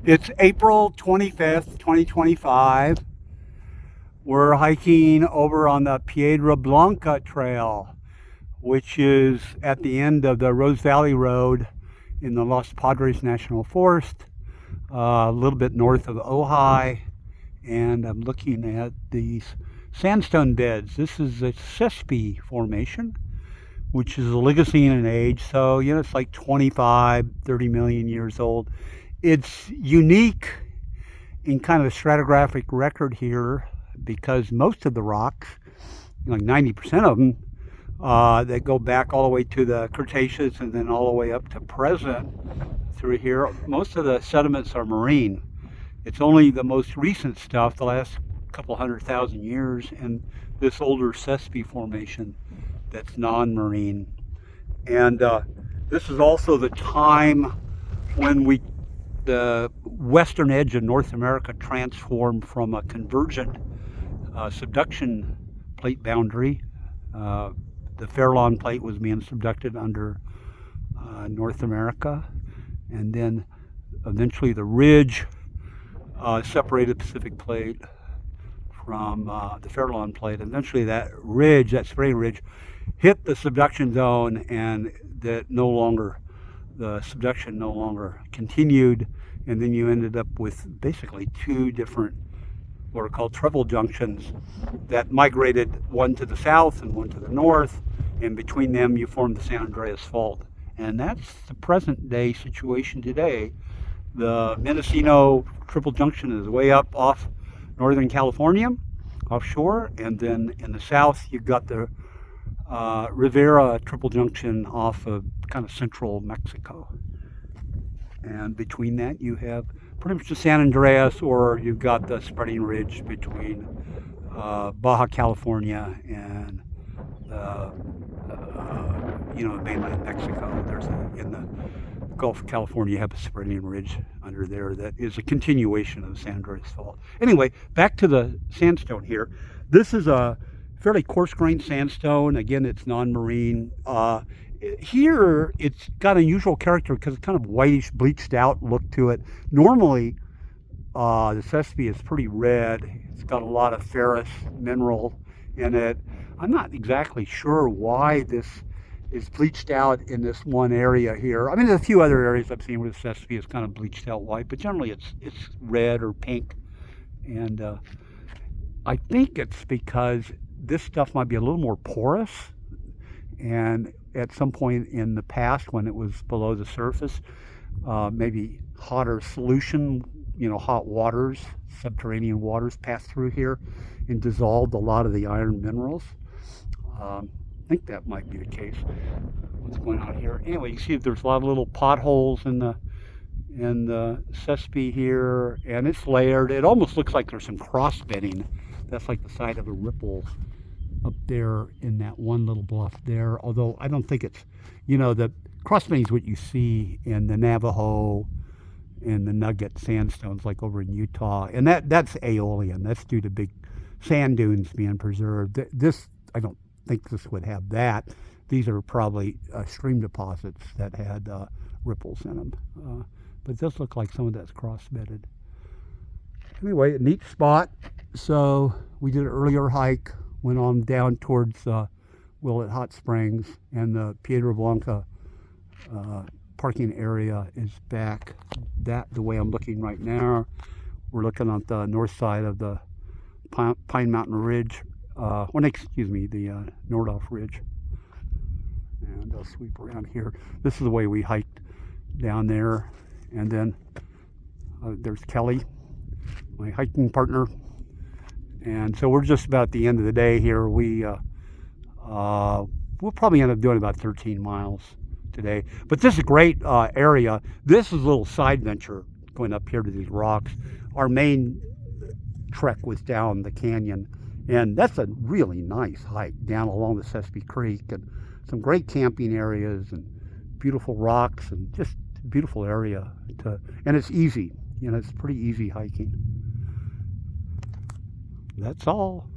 It's April 25th, 2025. We're hiking over on the Piedra Blanca trail, which is at the end of the Rose Valley Road in the Los Padres National Forest, a little bit north of Ojai. And I'm looking at these sandstone beds. This is a Sespe Formation, which is Oligocene in age. So, it's like 25, 30 million years old. It's unique in kind of a stratigraphic record here because most of the rocks, like 90% of them, that go back all the way to the Cretaceous and then all the way up to present through here, most of the sediments are marine. It's only the most recent stuff, the last couple 100,000 years, and this older Sespe Formation that's non-marine. And this is also the time when the western edge of North America transformed from a convergent subduction plate boundary. The Farallon plate was being subducted under North America, and then eventually the ridge separated the Pacific plate from the Farallon plate. Eventually that ridge, that spraying ridge, hit the subduction zone, and the subduction no longer continued, and then you ended up with basically two different what are called treble junctions that migrated, one to the south and one to the north, and between them you formed the San Andreas Fault. And that's the present day situation today. The Mendocino triple junction is way up off Northern California, offshore, and then in the south you've got the Rivera triple junction off of kind of central Mexico. And between that you have pretty much the San Andreas, or you've got the spreading ridge between Baja California and mainland Mexico. There's in the Gulf of California, you have a spreading ridge under there that is a continuation of the San Andreas Fault. Anyway, back to the sandstone here. This is a fairly coarse-grained sandstone. Again, it's non-marine. Here, it's got an unusual character because it's kind of whitish, bleached out look to it. Normally, the Sespe is pretty red. It's got a lot of ferrous mineral in it. I'm not exactly sure why this is bleached out in this one area here. I mean, there's a few other areas I've seen where the Sespe is kind of bleached out white, but generally it's red or pink. And I think it's because this stuff might be a little more porous, and at some point in the past when it was below the surface, maybe hotter solution, hot waters, subterranean waters passed through here and dissolved a lot of the iron minerals. I think that might be the case. What's going on here? Anyway, you see there's a lot of little potholes in the Sespe here, and it's layered. It almost looks like there's some cross bedding. That's like the side of a ripple up there in that one little bluff there, although I don't think it's, the crossbedding is what you see in the Navajo and the Nugget sandstones like over in Utah, and that's aeolian. That's due to big sand dunes being preserved. This, I don't think this would have that. These are probably stream deposits that had ripples in them, but it does look like some of that's cross-bedded. Anyway, a neat spot. So we did an earlier hike, went on down towards Willett Hot Springs, and the Piedra Blanca parking area is back the way I'm looking right now. We're looking at the north side of the Pine Mountain Ridge, the Nordhoff Ridge. And I'll sweep around here. This is the way we hiked down there. And then there's Kelly, my hiking partner. And so we're just about at the end of the day here. We'll probably end up doing about 13 miles today. But this is a great area. This is a little side venture going up here to these rocks. Our main trek was down the canyon, and that's a really nice hike down along the Sespe Creek, and some great camping areas and beautiful rocks, and just a beautiful area and it's easy. It's pretty easy hiking. That's all.